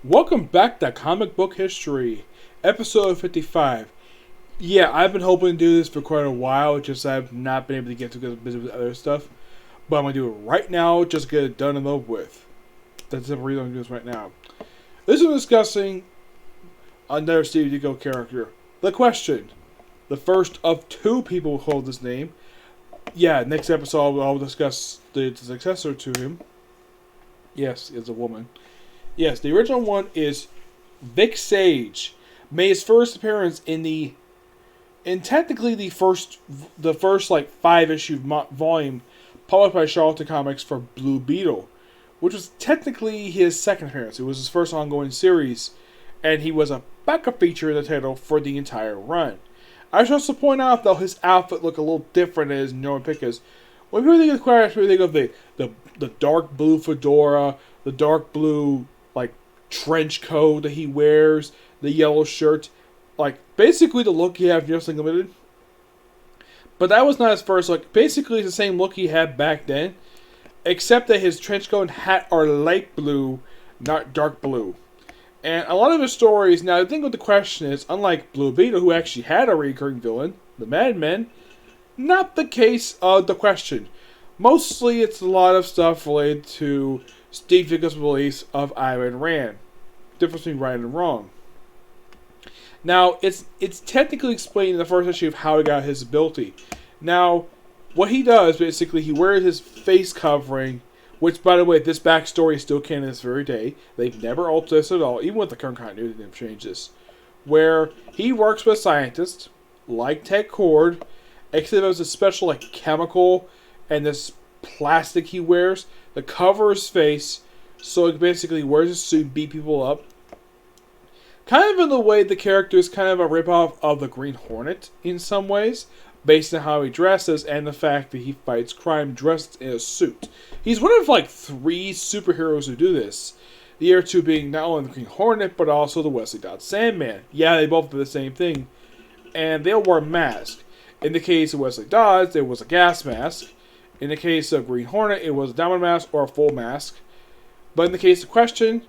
Welcome back to Comic Book History, episode 55. Yeah, I've been hoping to do this for quite a while, just I've not been able to get to because I'm busy with other stuff. But I'm going to do it right now, just get it done and over with. That's the reason I'm doing this right now. This is discussing another Steve Ditko character. The Question. The first of two people who hold this name. Yeah, next episode I'll discuss the successor to him. Yes, it's a woman. Yes, the original one is Vic Sage. Made his first appearance in technically the first like 5-issue volume published by Charlton Comics for Blue Beetle, which was technically his second appearance. It was his first ongoing series, and he was a backup feature in the title for the entire run. I should also point out, though, his outfit looked a little different than his normal pickers. When people think of Clash, people think of the dark blue fedora, the dark blue like trench coat that he wears, the yellow shirt, like basically the look he had in Wrestling Limited. But that was not his first look. Basically, it's the same look he had back then, except that his trench coat and hat are light blue, not dark blue. And a lot of his stories, now the thing with the Question is, unlike Blue Beetle, who actually had a recurring villain, the Madmen, not the case of the Question. Mostly it's a lot of stuff related to Steve Ditko's beliefs of Iron Rand. Difference between right and wrong. Now, it's technically explained in the first issue of how he got his ability. Now, what he does, basically, he wears his face covering, which, by the way, this backstory is still canon this very day. They've never altered this at all, even with the current continuity, they've changed this. Where he works with scientists, like Ted Cord, except there's a special, like, chemical and this plastic he wears that covers his face, so he basically wears a suit and beat people up. Kind of in the way the character is kind of a ripoff of the Green Hornet in some ways, based on how he dresses and the fact that he fights crime dressed in a suit. He's one of like 3 superheroes who do this. The other 2 being not only the Green Hornet, but also the Wesley Dodds Sandman. Yeah, they both do the same thing. And they'll wear a mask. In the case of Wesley Dodds, it was a gas mask. In the case of Green Hornet, it was a diamond mask or a full mask. But in the case of Question,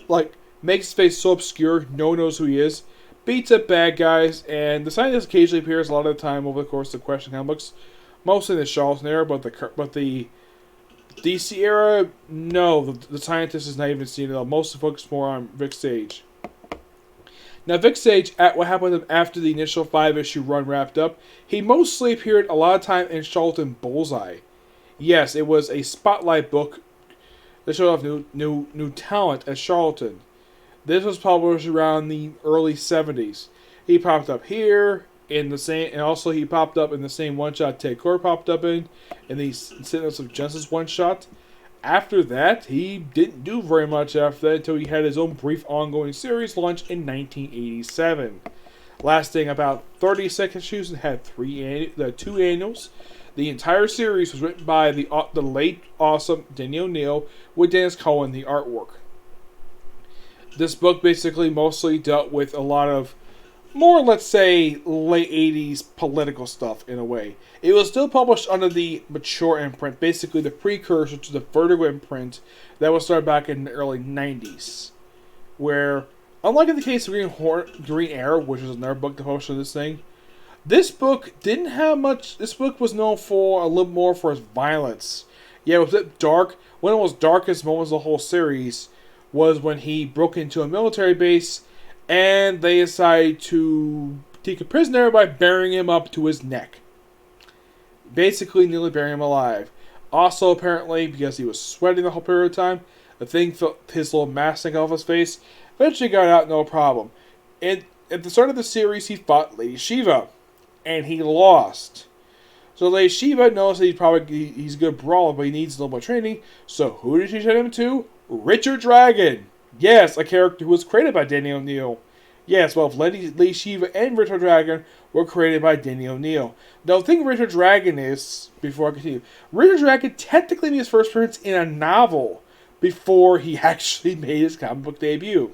like, makes his face so obscure, no one knows who he is, beats up bad guys, and the scientist occasionally appears a lot of the time over the course of the Question comic books, mostly in the Charlton era, but the DC era, no, the scientist is not even seen at all. Mostly focused more on Vic Sage. Now, Vic Sage, what happened to him after the initial 5-issue run wrapped up, he mostly appeared a lot of time in Charlton Bullseye. Yes, it was a spotlight book that showed off new talent at Charlton. This was published around the early 70s. He popped up here in the same, and also he popped up in the same one-shot Ted Cord popped up in the Sentinels of Justice one-shot. After that, he didn't do very much after that until he had his own brief ongoing series launched in 1987. Lasting about 36 issues and had 2 annuals. The entire series was written by the late, awesome ONeil, with Dennis Cohen the artwork. This book basically mostly dealt with a lot of more, let's say, late 80s political stuff in a way. It was still published under the Mature imprint, basically the precursor to the Vertigo imprint that was started back in the early 90s. Where, unlike in the case of Green Arrow, which was another book to publish on this thing, this book didn't have much. This book was known for a little more for its violence. Yeah, it was a bit dark. One of the most darkest moments of the whole series was when he broke into a military base and they decided to take a prisoner by burying him up to his neck. Basically, nearly burying him alive. Also, apparently, because he was sweating the whole period of time, the thing felt his little mask thing off his face. Eventually got out, no problem. And at the start of the series, he fought Lady Shiva, and he lost. So Lady Shiva knows that he's a good brawler, but he needs a little more training. So who did she send him to? Richard Dragon. Yes, a character who was created by Danny O'Neill. Yes, both Lady Shiva and Richard Dragon were created by Danny O'Neill. Now, the thing with Richard Dragon is, before I continue, Richard Dragon technically made his first appearance in a novel before he actually made his comic book debut.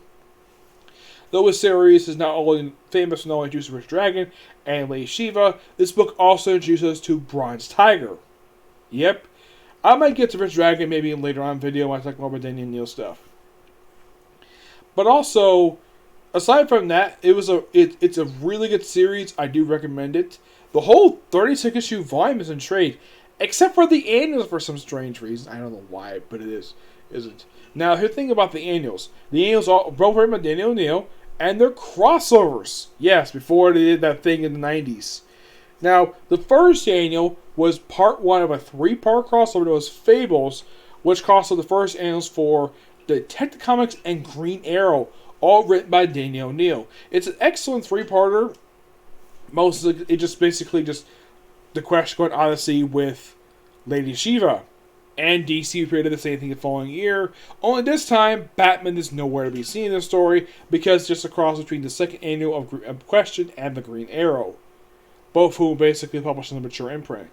Though his series is not only famous and only introduced to Richard Dragon and Lady Shiva, this book also introduces us to Bronze Tiger. Yep. I might get to Richard Dragon maybe in later on video when I talk more about Danny O'Neill stuff. But also, aside from that, it's a really good series. I do recommend it. The whole 36 issue volume is in trade, except for the annuals for some strange reason. I don't know why, but isn't. Now, here's the thing about the annuals. The annuals are both written by Daniel ONeil, and they're crossovers. Yes, before they did that thing in the 90s. Now, the first annual was part one of a 3-part crossover that was Fables, which crossed the first annuals for Detective Comics and Green Arrow, all written by Daniel ONeil. It's an excellent 3-parter. Most of it just basically just the Quest going Odyssey with Lady Shiva. And DC created the same thing the following year. Only this time, Batman is nowhere to be seen in the story because it's just a cross between the second annual of Question and the Green Arrow. Both who basically published in the mature imprint.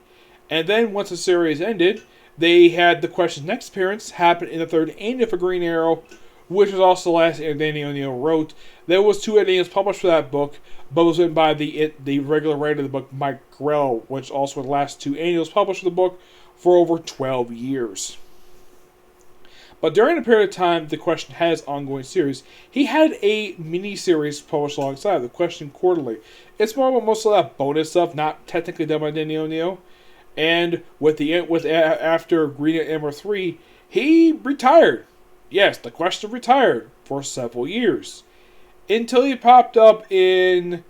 And then once the series ended, they had the Question's next appearance happen in the third annual for Green Arrow, which was also the last annual Daniel ONeil wrote. There was 2 annuals published for that book, but was written by the regular writer of the book, Mike Grell, which also were the last 2 annuals published for the book for over 12 years. But during the period of time the Question had its ongoing series, he had a mini-series published alongside the Question Quarterly. It's more about most of that bonus stuff, not technically done by Daniel ONeil. And after Green Arrow 3, he retired. Yes, the Question retired for several years. Until he popped up in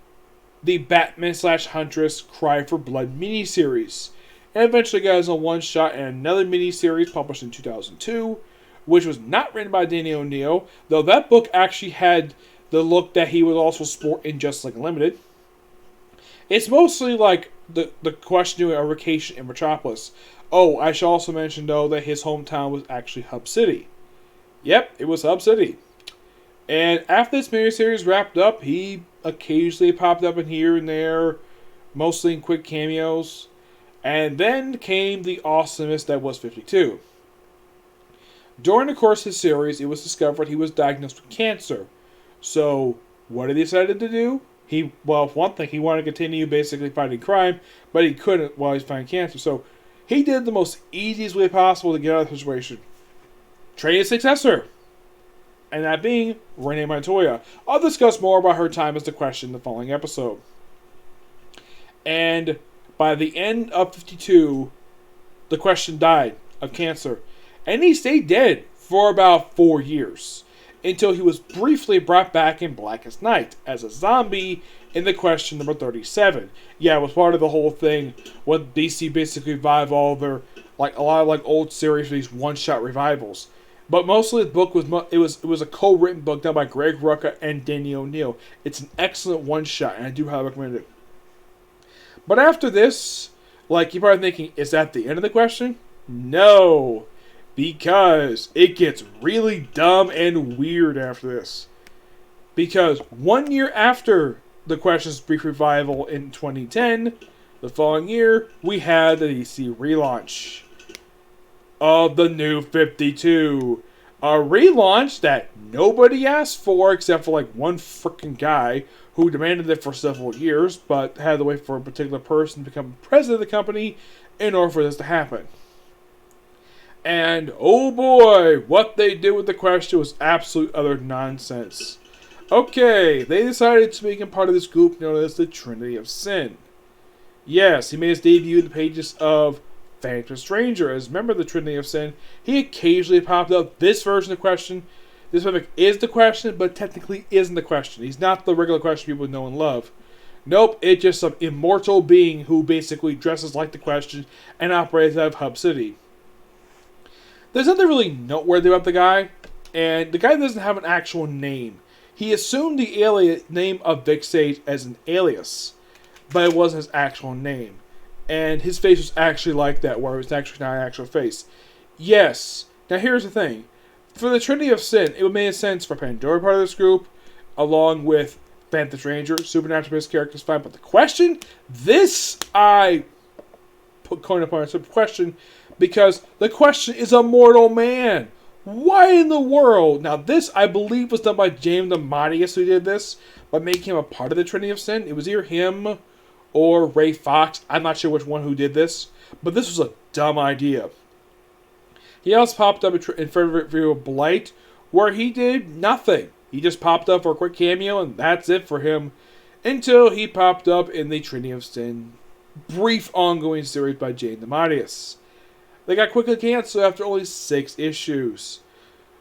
the Batman/Huntress Cry for Blood miniseries. And eventually got his own one-shot and another miniseries published in 2002, which was not written by Daniel ONeil, though that book actually had the look that he would also sport in Justice League Unlimited. It's mostly like the Question doing a vacation in Metropolis. Oh, I should also mention, though, that his hometown was actually Hub City. Yep, it was Hub City. And after this miniseries wrapped up, he occasionally popped up in here and there, mostly in quick cameos. And then came the awesomeness that was 52. During the course of his series, it was discovered he was diagnosed with cancer. So, what did he decide to do? For one thing, he wanted to continue basically fighting crime, but he couldn't while he's fighting cancer. So, he did the most easiest way possible to get out of the situation. Train a successor. And that being Renee Montoya. I'll discuss more about her time as the Question in the following episode. And by the end of 52, the Question died of cancer. And he stayed dead for about 4 years. Until he was briefly brought back in Blackest Night as a zombie in the Question number 37. Yeah, it was part of the whole thing when DC basically revived all their, a lot of old series for these one-shot revivals. But mostly the book was a co-written book done by Greg Rucka and Daniel ONeil. It's an excellent one-shot, and I do highly recommend it. But after this, you're probably thinking, is that the end of the Question? No, because it gets really dumb and weird after this. Because 1 year after the Question's brief revival in 2010, the following year, we had the DC relaunch of the New 52. A relaunch that nobody asked for except for one freaking guy who demanded it for several years, but had to wait for a particular person to become president of the company in order for this to happen. And oh boy, what they did with the Question was absolute utter nonsense. Okay, they decided to make him part of this group known as the Trinity of Sin. Yes, he made his debut in the pages of Phantom Stranger as a member of the Trinity of Sin. He occasionally popped up. This version of the Question, this mimic is the Question, but technically isn't the Question. He's not the regular Question people know and love. Nope, it's just some immortal being who basically dresses like the Question and operates out of Hub City. There's nothing really noteworthy about the guy, and the guy doesn't have an actual name. He assumed the name of Vic Sage as an alias, but it wasn't his actual name. And his face was actually like that, where it was actually not an actual face. Yes. Now here's the thing. For the Trinity of Sin, it would make sense for Pandora part of this group, along with Phantom Stranger, Supernatural-based characters fine. But the Question, this I put coin upon a question, because the Question is a mortal man. Why in the world? Now this, I believe, was done by James Amadius who did this, but making him a part of the Trinity of Sin. It was either him or Ray Fox. I'm not sure which one who did this, but this was a dumb idea. He also popped up in Frederick Blight, where he did nothing. He just popped up for a quick cameo, and that's it for him. Until he popped up in the Trinity of Sin brief ongoing series by Jane DeMatteis. They got quickly canceled after only 6 issues.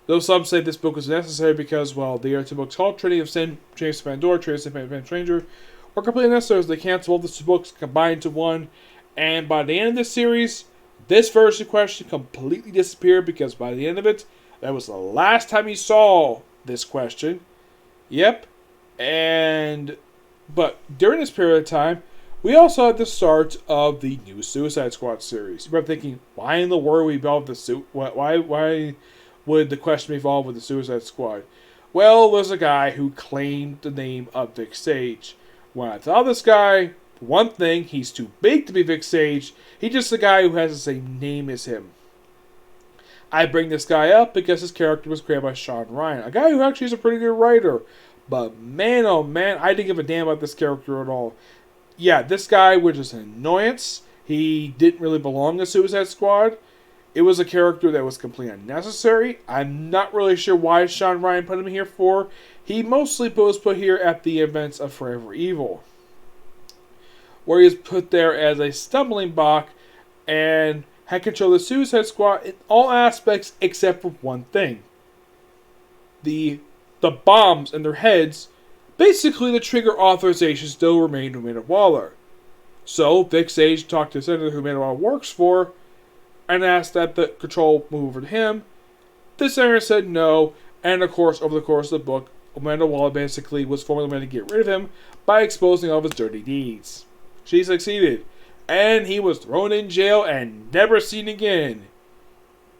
Though some say this book was necessary because, well, the other 2 books called Trinity of Sin, Trace of Pandora, Trace of Pandora Stranger were completely necessary as they canceled all the 2 books combined into one. And by the end of this series, this version question completely disappeared because by the end of it, that was the last time you saw this question. Yep. But during this period of time, we also had the start of the new Suicide Squad series. You might be thinking, why in the world we evolved the suit? Why would the question evolve with the Suicide Squad? Well, there's a guy who claimed the name of Vic Sage. When I saw this guy, one thing, he's too big to be Vic Sage. He's just a guy who has the same name as him. I bring this guy up because his character was created by Sean Ryan, a guy who actually is a pretty good writer. But man, oh man, I didn't give a damn about this character at all. Yeah, this guy was just an annoyance. He didn't really belong in Suicide Squad. It was a character that was completely unnecessary. I'm not really sure why Sean Ryan put him here for. He mostly was put here at the events of Forever Evil, where he was put there as a stumbling block and had control of the Suicide Squad in all aspects except for one thing. The bombs in their heads, basically the trigger authorization still remained with Amanda Waller. So Vic Sage talked to the senator who Amanda Waller works for and asked that the control move over to him. The senator said no, and of course, over the course of the book, Amanda Waller basically was formally meant to get rid of him by exposing all of his dirty deeds. She succeeded, and he was thrown in jail and never seen again.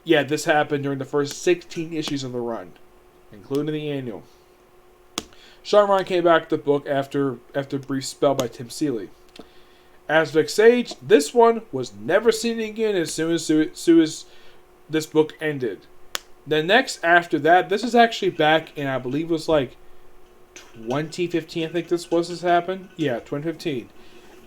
Yeah, this happened during the first 16 issues of the run, including the annual. Sean Ryan came back to the book after a brief spell by Tim Seeley. As Vic Sage, this one was never seen again as soon as this book ended. The next after that, this is actually back in, I believe it was like 2015, I think this happened. Yeah, 2015.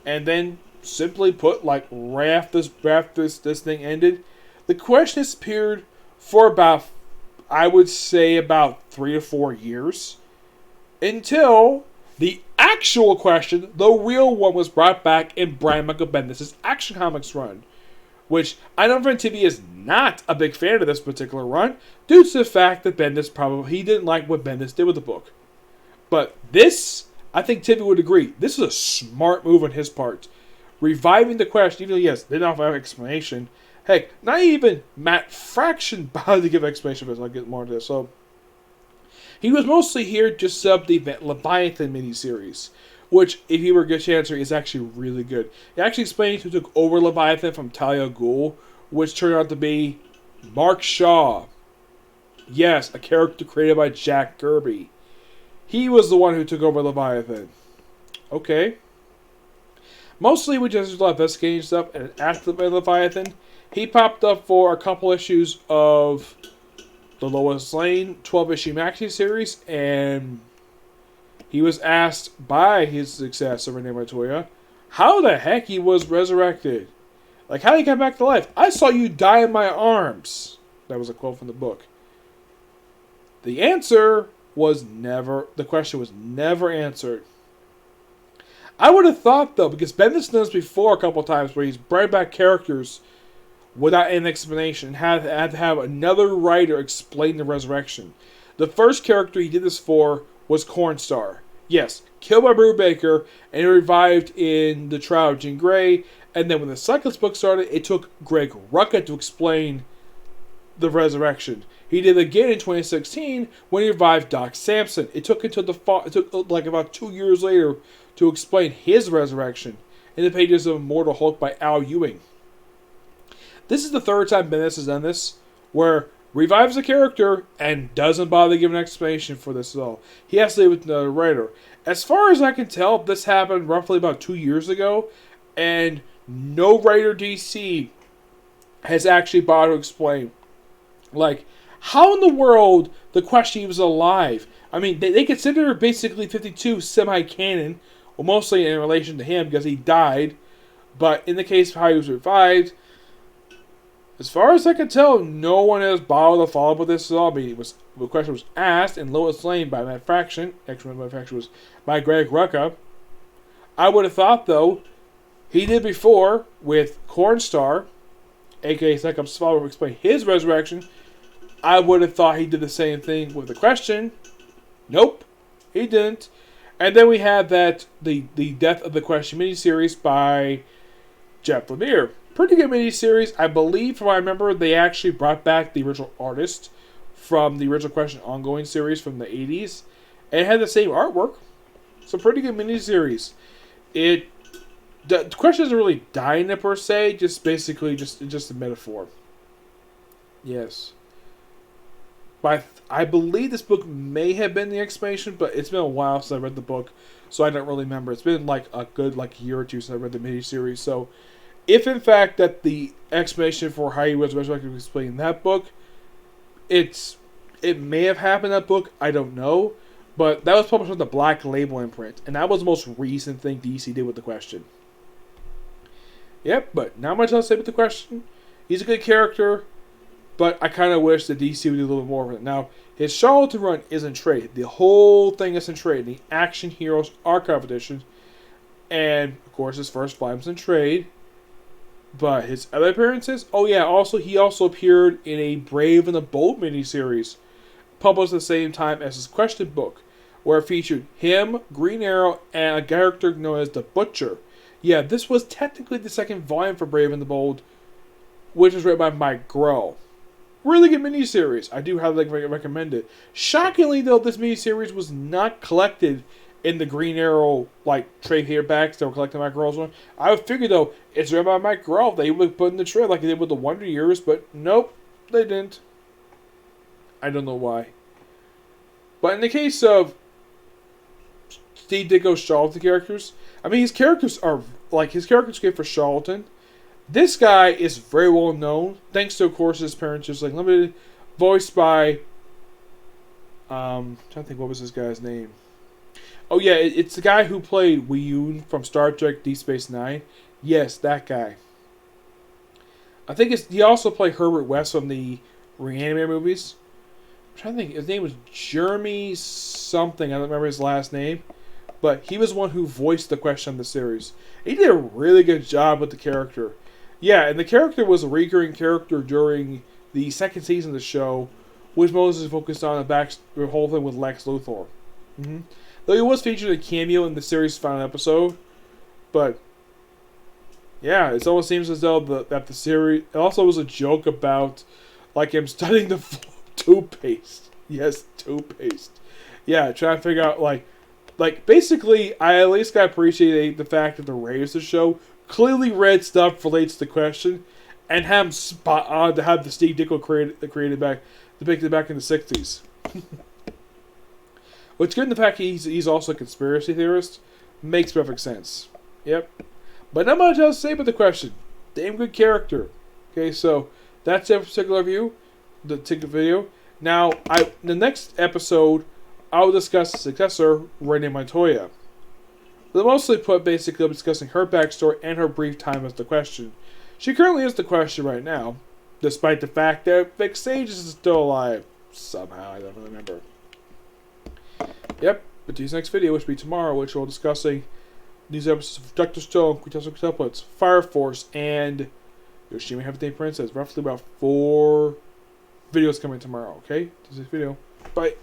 And then, simply put, like right after this thing ended, the question disappeared for about, I would say, about 3 to 4 years. Until the actual question, the real one, was brought back in Brian Michael Bendis' Action Comics run. Which, I know Friend TV is not a big fan of this particular run, due to the fact that he didn't like what Bendis did with the book. But this, I think Timmy would agree, this is a smart move on his part. Reviving the question, even though, yes, they don't have an explanation. Heck, not even Matt Fraction bothered to give an explanation for this. I'll get more into this. So, he was mostly here just sub the Leviathan miniseries, which, if you were a good chancer, is actually really good. It actually explains who took over Leviathan from Talia al Ghul, which turned out to be Mark Shaw. Yes, a character created by Jack Kirby. He was the one who took over Leviathan. Okay. Mostly we just did a lot of investigating stuff, and after Leviathan, he popped up for a couple issues of the Lois Lane 12-issue maxi series, and he was asked by his successor, Renee Montoya, how the heck he was resurrected. Like, how did he come back to life? I saw you die in my arms. That was a quote from the book. The question was never answered. I would have thought, though, because Bendis done this before a couple times, where he's brought back characters without an explanation, and had to have another writer explain the resurrection. The first character he did this for was Cornstar. Yes, killed by Brubaker, and he revived in the trial of Jean Grey, and then when the Cyclops book started, it took Greg Rucka to explain the resurrection. He did it again in 2016 when he revived Doc Samson. It took until it took like about 2 years later to explain his resurrection in the pages of Immortal Hulk by Al Ewing. This is the third time Bendis has done this, where revives a character and doesn't bother to give an explanation for this at all. He has to leave it with another writer. As far as I can tell, this happened roughly about 2 years ago, and no writer DC has actually bothered to explain, like, how in the world the question was alive. I mean, they consider basically 52 semi-canon, well, mostly in relation to him because he died, but in the case of how he was revived, As far as I can tell, no one has bothered to follow up with this at all. I mean, the question was asked in Lois Lane by Matt Fraction. Actually, Matt Fraction was by Greg Rucka. I would have thought, though, he did before with Cornstar, aka Cyclops' father, to explain his resurrection. I would have thought he did the same thing with the question. Nope, he didn't. And then we had that the Death of the Question miniseries by Jeff Lemire. Pretty good miniseries. I believe, from what I remember, they actually brought back the original artist from the original Question ongoing series from the 80s. And it had the same artwork. So pretty good miniseries. The question doesn't really die in it per se, just basically just a metaphor. Yes. But I believe this book may have been the explanation, but it's been a while since I read the book, so I don't really remember. It's been like a good year or two since I read the miniseries. So if in fact that the explanation for how he was resurrected was explained in that book, it may have happened in that book, I don't know. But that was published on the Black Label imprint, and that was the most recent thing DC did with the question. Yep, but not much else to say with the question. He's a good character, but I kind of wish that DC would do a little bit more with it. Now, his Charlatan run is in trade. The whole thing is in trade. The Action Heroes Archive Edition, and of course his first volume's in trade. But his other appearances, he also appeared in a Brave and the Bold miniseries, published at the same time as his question book, where it featured him, Green Arrow, and a character known as the Butcher. Yeah, this was technically the second volume for Brave and the Bold, which was written by Mike Groh. Really good miniseries. I do highly recommend it. Shockingly, though, this miniseries was not collected in the Green Arrow trade paperbacks that were collected by Mike Groh's one. I would figure, though, it's written by Mike Groh. They would put in the trade like they did with the Wonder Years, but nope, they didn't. I don't know why. But in the case of Steve Ditko's Charlatan characters, I mean, his characters good for Charlatan. This guy is very well known, thanks to, of course, his parents just limited, voiced by I'm trying to think what was this guy's name. Oh yeah, it's the guy who played Wee-Yoon from Star Trek Deep Space Nine. Yes, that guy. I think he also played Herbert West from the Reanimator movies. I'm trying to think. His name was Jeremy something. I don't remember his last name. But he was one who voiced the question of the series. He did a really good job with the character. Yeah, and the character was a recurring character during the second season of the show, which mostly focused on the whole thing with Lex Luthor. Mm-hmm. Though he was featured a cameo in the series' final episode. But yeah, it almost seems as though that the series it also was a joke about him studying the toothpaste. Yes, toothpaste. Yeah, trying to figure out basically, I at least got to appreciate the fact that the writers of the show clearly read stuff relates to the question, and have him spot on to have the Steve Ditko depicted back in the 60s. What's good in the fact he's also a conspiracy theorist makes perfect sense. Yep. But not much else to say about the question. Damn good character. Okay, so that's it for particular review, the particular video. Now, the next episode, I'll discuss the successor, Renee Montoya. They'll mostly basically discussing her backstory and her brief time as the question. She currently is the question right now, despite the fact that Vic Sage is still alive. Somehow, I don't really remember. Yep, but this next video, which will be tomorrow, which we'll discussing these episodes of Dr. Stone, Quintessential Templates, Fire Force, and Yoshimi Have a Day Princess. Roughly about 4 videos coming tomorrow, okay? This is this video. Bye.